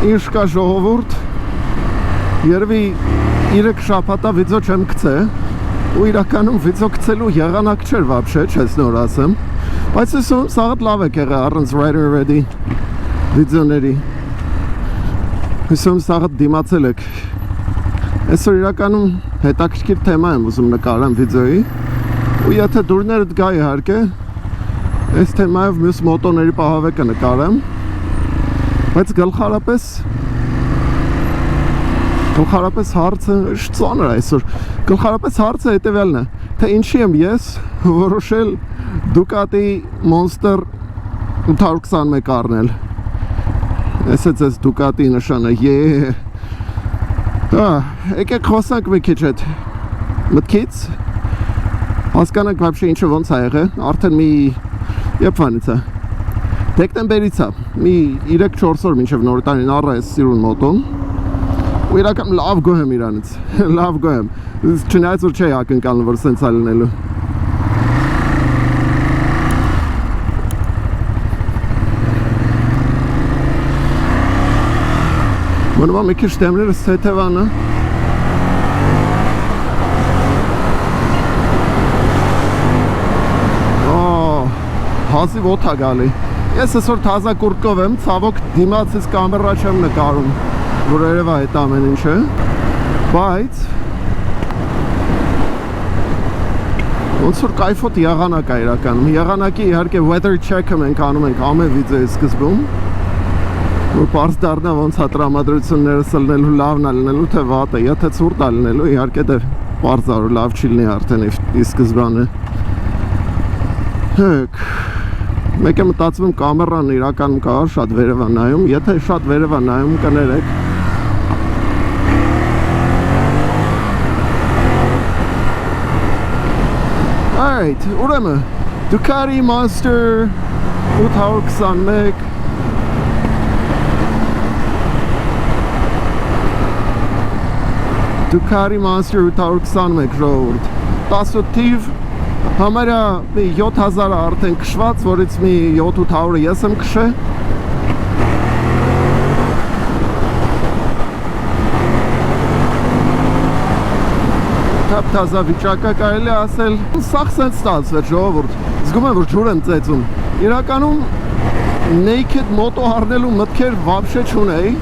Ինչ կա ժողովուրդ, երևի 3 շաբաթա վիդեո չեմ գցե ու իրականում վիդեո գցելու եղանակ չէր վաբշե, չես նոր ասեմ, բայց ասում սաղդ լավ եք եղել առանց Ride and Ready վիդեոների, ասում սաղդ դիմացել եք, այսօր իրականում հետաքրքիր թեմա եմ ուզում նկարեմ վիդեոյի ու եթե դուրներդ գա իհարկե, այս թեմայով մյուս մոտոների պահավեկը նկարեմ. Բայց գլխարապես հարցը ծանր այսօր. գլխարապես հարցը հետևյալն է, թե ինչի եմ ես որոշել Ducati Monster 821 առնել. Այսպես էս Ducati նշանը, եկեք խոսանք մի քիչ այդ մտքից, հասկանանք вообще ինչը ոնց ա եղել, արդեն մի երբվանից է. Դեկտեմբերից է, մի 3-4 օր մինչև նոր տարին առա ես սիրուն մոտոն ու իրական լավ գոհ եմ իրանից, լավ գոհ եմ, չնայած որ չէի ակնկալում, որ սենց ա լինելու. Մնում մի քիչ դեմներս թեթևանը հազիվ օդ ա գալի. Ես այսօր թազա կուրտկով եմ, ցավոք դիմացից կամերա չեմ նկարում, որ երևա այդ ամեն ինչը, բայց ոնց որ կայֆոտ եղանակ է իրականում, եղանակի իհարկե weather check-ը մենք անում ենք ամեն վիդեոյի սկզբում, որ պարզ դառնա ոնց է տրամադրությունները սլնելու, լավն է լինելու, թե վատը, եթե ցուրտ է լինելու, իհարկե դե պարզ է որ լավ չի լինի արդեն ի սկզբանը. Հեք Մեկ է մտածում եմ կամերան իրականում կար շատ վերև է նայում, եթե շատ վերև է նայում կներեք. Alright, ուրեմն Ducati Monster 821 Ducati Monster 821 ժողովուրդ 10 թիվ Համարյա 7000 արդեն քշված, որից մի 7-800-ը ես եմ քշել. Թափ-թազա վիճակը կարելի ասել. Սաղ սենց ստացվեց ժողովուրդ, զգում եմ որ ջուր եմ ծեծում. Իրականում naked մոտո առնելու մտքեր վաբշե չունեի.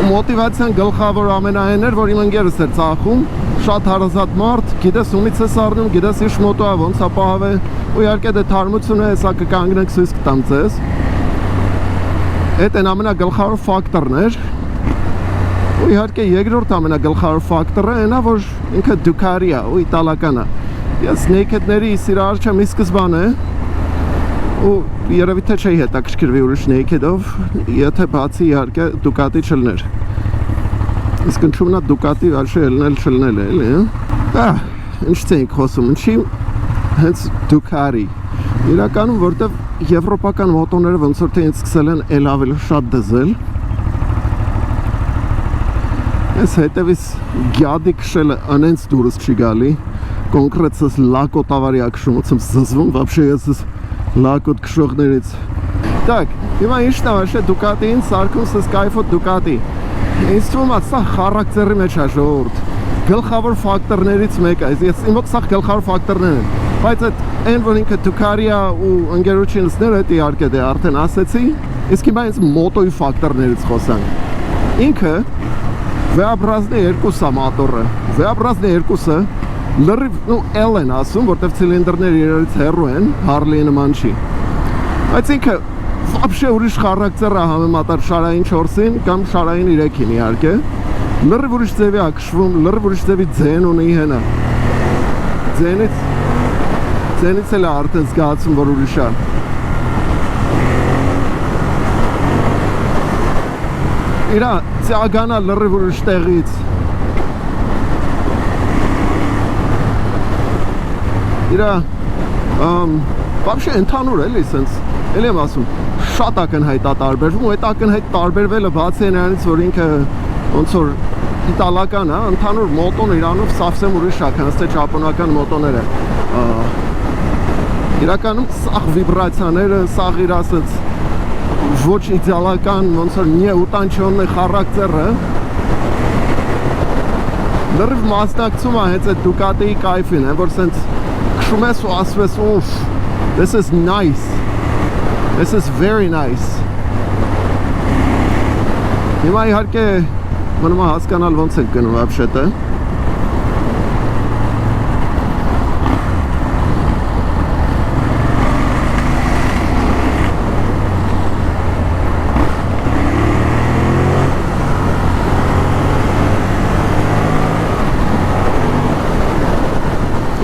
Մոտիվացիան գլխավոր ամենայինն էր, որ իմ ընկերս էր ծախում. Շատ հարազատ մարդ, գիտես ումից ես առնում, գիտես ինչ մոտո է, ոնց է պահվել, ու իհարկե դե թարմությունը հեսա կկանգնենք սույս կտամ ձեզ. Էդ են ամենագլխավոր ֆակտորն էր. ու իհարկե երկրորդ ամենագլխավոր ֆակտորը այնա, որ ինքը Ducati է ու իտալական է. Ես naked-ների սիրահար չեմ ի սկզբանե, ու երևի թե չէի հետաքրքրվի ուրիշ naked-ով, եթե բացի իհարկե Ducati չլներ. Իսկ ընչումնա Ducati վարշե չլնել է, էլի, ինչ ցենք խոսում, ինչի հենց Ducati. Իրականում, որտեվ եվրոպական մոտոները ոնց որ թե ինձ սկսել են էլ ավելի շատ դզել. Այս հետևից գյադի քշելը անենց դուրս չի գալի, կոնկրետ սս լակոտ ավարի ակշումից եմ զզվում, վաբշե ես ես լակոտ քշողներից. Так, հիմա ինչն է վարշե Ducati-ին սարքում սս կայֆոտ Ducati. Ինձ թվում է սա խարակցերի մեջ է ժողովուրդ. Գլխավոր ֆակտորներից մեկը, ես իմ մոտ սա գլխավոր ֆակտորներ են, բայց այն որ ինքը Ducati-ը ու ընկերությունները դա իհարկե դե արդեն ասեցի, իսկ հիմա ինձ մոտոյի ֆակտորներից խոսանք. Ինքը V-образный 2-ը մոտորը, V-образный 2-ը լրիվ L են ասում, որտեղ ցիլինդրները իրարից հեռու են, Harley-ի նման չի. Բայց ինքը Вообще ուրիշ խարակցեր է համեմատար շարային 4-ին կամ շարային 3-ին իհարկե. Լրիվ ուրիշ ձևի է քշվում, լրիվ ուրիշ ձևի ձեն ունի հենա. Ձենից էլ է արդեն զգացում, որ ուրիշ է. իրա ծիագանա լրիվ ուրիշ տեղից։ Իրա вообще ընդհանուր էլի սենց էլի եմ ասում շատ ակնհայտ է տարբերվում ու այդ ակնհայտ տարբերվելը բացի նրանից որ ինքը ոնց որ իտալական է ընդհանուր մոտոն իրանով սավսեմ ուրիշ է քան թե ճապոնական մոտոները իրականում սաղ վիբրացիաները սաղ իր ասած ոչ իդեալական ոնց որ не утонченный характерը լրիվ մասնակցում է հենց այդ Ducati-ի կայֆին որ սենց քշում ես ու ասում ես ուֆ this is nice this is very nice հիմա իհարկե մնում է հասկանալ ոնց ենք գնում вообще-то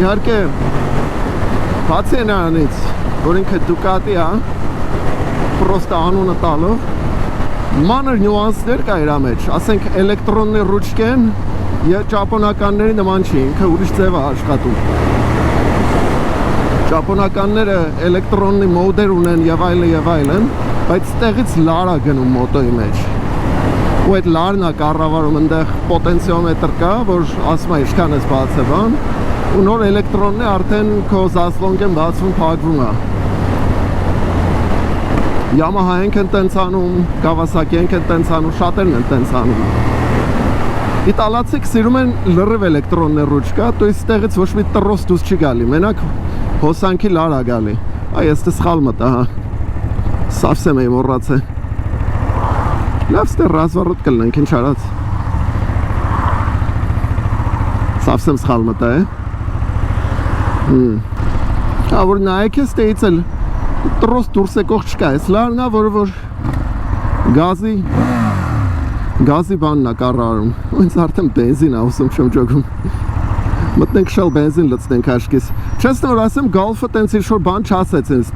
իհարկե բացի նրանից որ ինքը Ducati է պրոստը անունը տալով մանր նյուանսներ կա իր մեջ ասենք էլեկտրոննի ռուչկեն եւ ճապոնականների նման չի ինքը ուրիշ ձև է աշխատում ճապոնականները էլեկտրոննի մոդեր ունեն եւ այլն բայց տեղից լար է գնում մոտոյի մեջ ու այդ լարն է կառավարում այնտեղ պոտենցիոմետր կա որ ասում է ինչքան էս բաց է բան ու նոր էլեկտրոնն է արդեն քո զասլոնգեն բացվում փակվում է Yamaha-ն են տենց անում, Kawasaki-ն են տենց անում, շատերն են տենց անում Իտալացիք սիրում են լրիվ էլեկտրոններ ռուչկա, то есть տեղից ոչ մի տրոս դուրս չի գալի, մենակ հոսանքի լար է գալի Այ ես սխալ մտա, հա Սավսեմ էի մոռացել Լավ ստե ռազվառոտ կլնենք, ինչ արած Սավսեմ սխալ մտա, որ նայեք ես տեից էլ տրոս դուրս եկող չկա, ես լարնա, որ գազի բանն է կառարում, ինձ արդեն բենզին ավսում չեմ ճոգում, մտնենք շալ բենզին լծնենք հաշկիս, չես որ ասեմ գալֆը տենց ինչ-որ բան չասեց ինձ,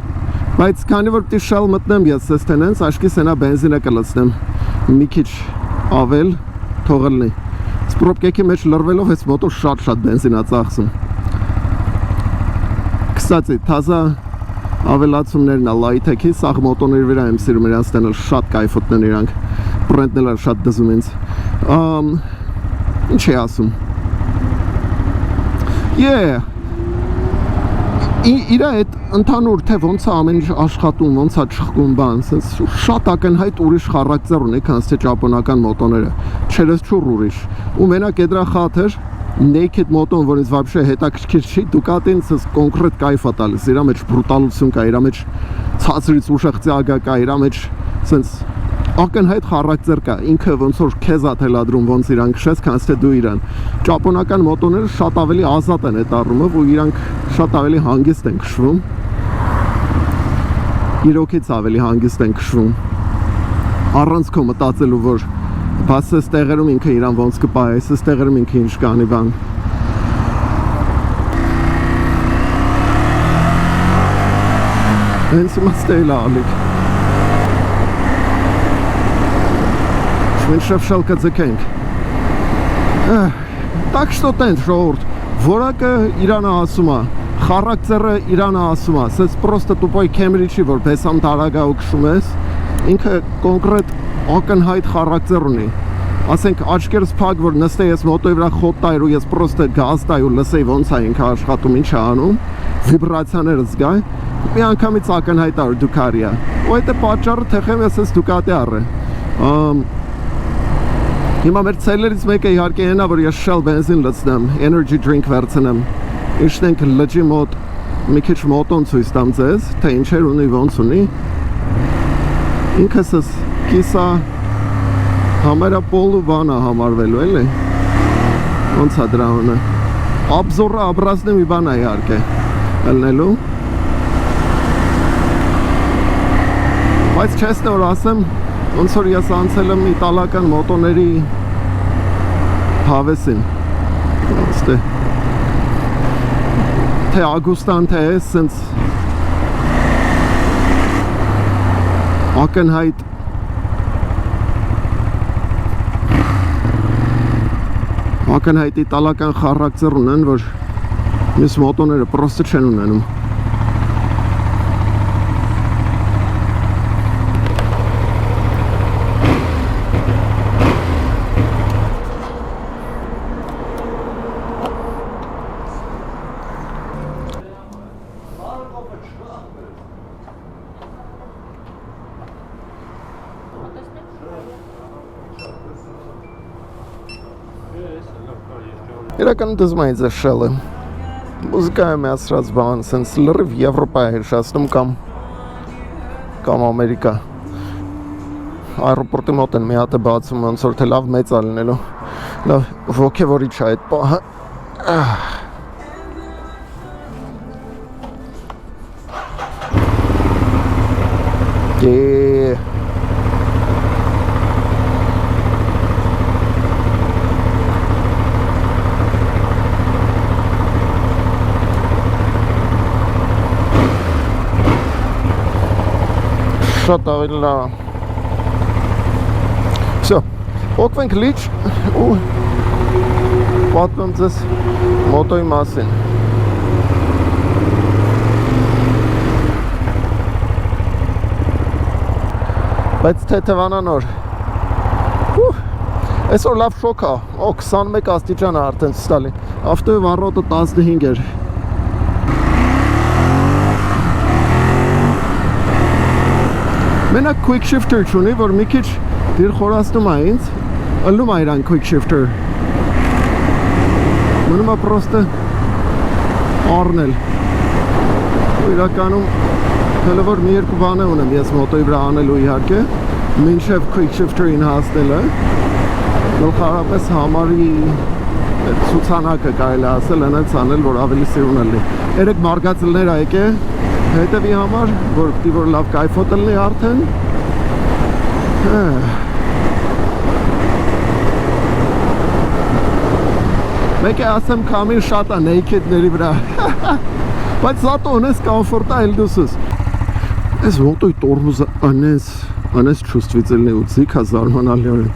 բայց քանի որ պտի շալ մտնեմ ես ես տենենց, հաշկիս ենա բենզինը կլծնեմ, մի քիչ ավել թողելնի, սպրոպկեքի մեջ լրվելով ես մոտոր շատ բենզին է ծախսում Կստացի, թազա ավելացումներն է լայթեքի, սաղ մոտոների վրա եմ սիրում իրանց տենել, շատ կայֆոտն են իրանք, բրենդնել էր շատ դզում ինձ, ինչ է ասում, իրա այդ ընդանուր թե ոնց է ամեն ինչ աշխատում, ոնց է չխկում բան, շատ ակնհայտ ուրիշ խարակտեր ունի, քանց թե ճապոնական մոտոները, չերես չուր ուրիշ, ու մենակ եդրա խաթր, naked մոտոն, որ ինձ վաբշե հետաքրքիր չի, Ducati-ն սս կոնկրետ կայֆ է տալիս, իրա մեջ բրուտալություն կա, իրա մեջ ցածրից ուշեղ ծիագա կա, իրա մեջ սենց ակնհայտ խարակտեր կա, ինքը ոնց որ քեզ է թելադրում, ոնց իրան քշես, քանց թե դու իրան։ Ճապոնական մոտոները շատ ավելի ազատ են այդ առումով ու իրանք շատ ավելի հանգիստ են քշվում։ Իրոքից ավելի հանգիստ են քշվում։ Առանց քո մտածելու, որ բաս այս տեղերում ինքը իրան ոնց կպահի, այս տեղերում ինքը ինչ կանի բան։ Հենց իմաց տեյլ ալիք։ Շմինշև շալ կձգենք։ Так что տենց ժողորդ, որակը իրանը ասում է, խարակտերը իրանը ասում է, սես պրոստը տուպոյ կեմրի չի, որ բեսամ տարագա ու կշում ես, ինքը կոնկրետ ակնհայտ խարակտեր ունի։ Ասենք աչքերս փակ, որ նստեի ես մոտոյի վրա խոտ տայր ու ես պրոստը գազ տայ ու լսեի ոնց է ինքը աշխատում, ինչ է անում, վիբրացիաները զգայ, մի անգամից ակնհայտ է Ducati է։ Ու այդ է պատճառը թեխեմ ես ես Ducati առը։ Հիմա մեր ցելերից մեկը իհարկե հենա, որ ես շալ բենզին լցնեմ, energy drink վերցնեմ։ Իշտենք լճի մոտ մի քիչ մոտոն ցույց տամ ձեզ, թե ինչեր ունի, ոնց ունի։ Ինքս ես կիսա համարապոլու բան է համարվելու, էլի։ Ոնց է դրա անունը։ Обзора образный մի բան է իհարկե ելնելու։ Բայց չես նոր ասեմ, ոնց որ ես անցել եմ իտալական մոտոների հավեսին, թե Ագուստան, թե ես սենց ակնհայտ ակնհայտ իտալական խառակցեր ունեն, որ մյուս մոտոները պրոստը չեն ունենում։ Իրականում դզում է ձեր շելը մուզիկա եմ ասրած բան սենց լրիվ Եվրոպա է հիշացնում կամ Ամերիկա այրոպորտի մոտ են մի հատ է բացում ոնց որ թե լավ մեծ ա լինելու լավ ոգևորիչ է այդ պահը Շատ ավելի լավ։ Всё, օգնենք լիճ ու պատմեմ ձեզ մոտոյի մասին։ Բայց թեթևանանոր։ Այսօր լավ շոկ է, 21 աստիճան է արդեն ստալի։ Ավտոյի վառոտը 15 էր։ Մենակ quick shifter չունի, որ մի քիչ դիր խորացնում է ինձ, ըլում է իրան quick shifter։ Մնում է պրոստը առնել։ Ու իրականում հələ որ մի երկու բան ունեմ ես մոտոյի վրա անելու իհարկե, մինչև quick shifter-ին հասնելը, գլխավորապես համարի ցուցանակը կարելի ասել այնց անել, որ ավելի սիրուն լինի։ Երեք մարգացիլներ ա եկե հետևի համար, որ պիտի որ լավ կայֆոտ լինի արդեն մեկ է ասեմ կամին շատ է նեյքետների վրա բայց զատո ունես կամֆորտ է էլ դուսս ես ոտոյ տորմուզը անես չուստվիցելն է ու ձիք է զարմանալիորեն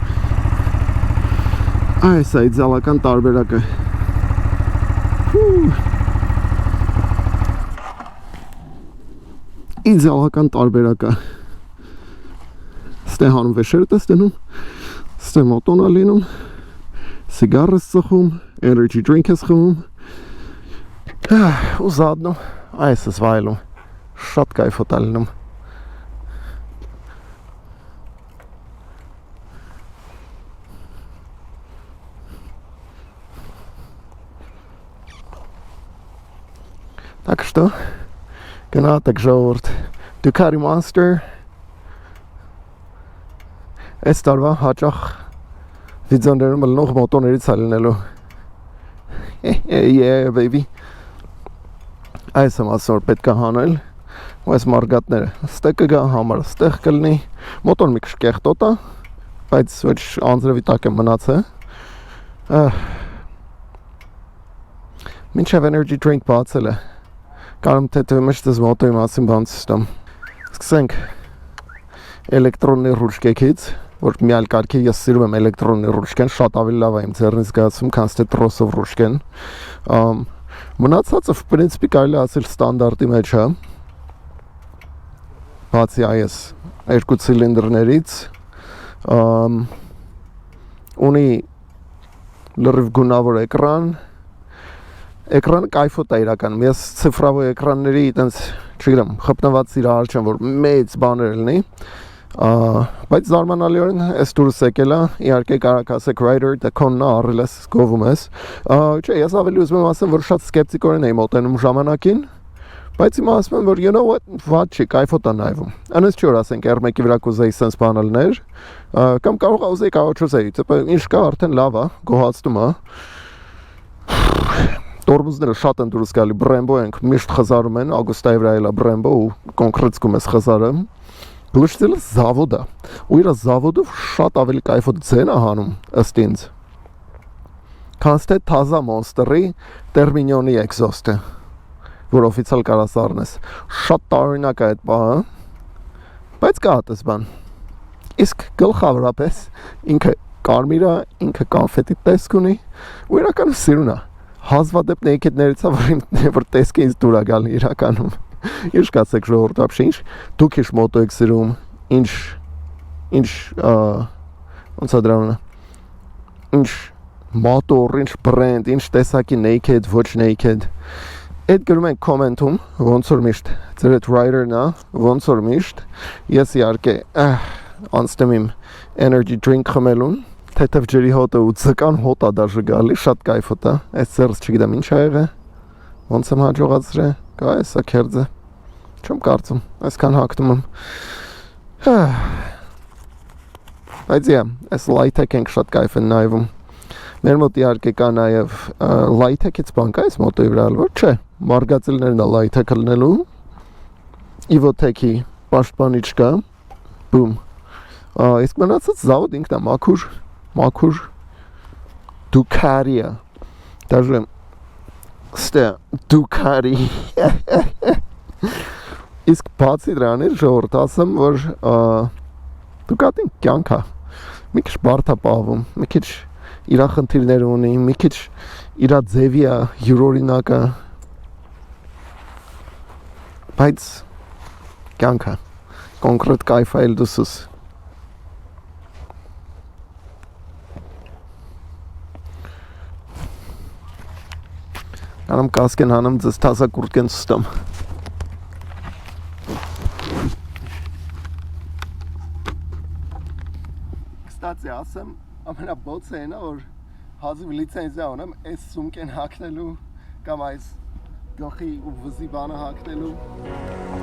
այս է իդեալական տարբերակը իդեալական տարբերակը ստե հանում վեշերդ ես տենում ստե մոտոն է լինում սիգար ես ծխում energy drink ես խմում ու զադնում այս ես վայելում շատ կայֆոտ է լինում Так что Գնացեք ժողովուրդ Ducati Monster Այս տարվա հաճախ վիդեոներում լնող մոտորներից է լինելու Yeah baby Այս եմ ասում որ պետք է հանել ու այս մարգատները ստեկը գա համար ստեղ կլինի մոտորն մի քիչ կեղտոտ է բայց ոչ անձրևի տակ է մնացել մինչև energy drink բացել է Կարամ թեթևի մեջ դες մոտոյի մասին բան ստամ Սկսենք էլեկտրոնի ռուշկեքից որ մի այլ կարգի ես սիրում եմ էլեկտրոնի ռուշկեն շատ ավելի լավ է իմ ձեռնից զգացում քան թե տրոսով ռուշկեն մնացածը в принципе կարելի ասել ստանդարտի մեջ է բացի այս երկու ցիլինդրներից ունի լրիվ գունավոր էկրան Էկրանը կայֆոտ է իրականում, ես ցիֆրավո էկրանների այտենց, չգիտեմ, խփնված իրար չեմ, որ մեծ բաներ լինի, բայց զարմանալիորեն այս դուրս եկել է, իհարկե կարող ասեք rider, դա քոնն է, առել ես, գովում ես, չէ, ես ավելի ուզում եմ ասեմ, որ շատ սկեպտիկորեն էի մոտենում ժամանակին, բայց հիմա ասում եմ, որ you know what, վատ չի, կայֆոտ է նայվում, անես չի որ ասենք R1-ի վրա կուզեի սենց բան լիներ, կամ կարող է ուզեի, կարող չուզեի, ինչ կա արդեն լավ է, գոհացնում է Տորմուզները շատ են դուրս գալի, Brembo ենք, միշտ խզարում են, Ագուստայի վրա էլ է Brembo ու կոնկրետսկում ես խզարը Գլուշտելը զավոդ է, ու իրա զավոդով շատ ավելի կայֆոտ ձեն է հանում, ըստ ինձ Քանց թե թազա Monster-ի Terminion-ի էքզոստը, որ օֆիցիալ կարաս առնես Շատ տարօրինակ է այդ պահը, բայց կա այդպես բան Իսկ գլխավորապես ինքը կարմիրա, ինքը կոնֆետի տեսք ունի, ու իրականում սիրուն է։ Հազվադեպ նեյքեդներից որ տեսքը ինձ դուր է գալի իրականում։ Ինչ կասեք ժողովուրդ, вообще ինչ դուք իշ մոտո եք սիրում, ինչ ոնց է դրանը, ինչ մոտոր, ինչ բրենդ, ինչ տեսակի naked, ոչ naked։ Այդ գրում ենք կոմենտում, ոնց որ միշտ, ձեր այդ writer-ն է, ոնց որ միշտ, ես իհարկե անցնեմ իմ energy drink խմելուն, թեթև ջրի հոտը ու ձկան հոտ է դաժե գալի, շատ կայֆ հոտ է, այս ծերս չգիտեմ ինչ ա եղել, ոնց եմ հաջողացրել, կա էսա քերձը, չեմ կարծում, այսքան հագնում եմ։ Բայց այս light-եք ենք շատ կայֆ են նայվում։ Մեր մոտ իհարկե կա նաև light-եք-ից բան կա այս մոտոյի վրա, որ չէ, մարգածելներն է light-եք լնելու, Evotech-ի պաշտպանիչ կա, բում, իսկ մնացած զավոդ ինքն է մաքուր Ducati-ը, даже ստե Ducati, իսկ բացի դրանից ժողովուրդ ասեմ, որ Ducati-ն կյանք է, մի քիչ բարդ է պահվում, մի քիչ իր խնդիրներ ունի, մի քիչ իր ձևի է յուրօրինակ է, բայց կյանք է, կոնկրետ կայֆ է դուսուս։ Անամ կասկեն հանեմ ձեզ թասա կուրտկեն ստամ։ Կստացի ասեմ, ամենաբոցը ենա, որ հազիվ լիցենզիա ունեմ, այս սումկեն հակնելու, կամ այս գլխի ու վզի բանը հակնելու։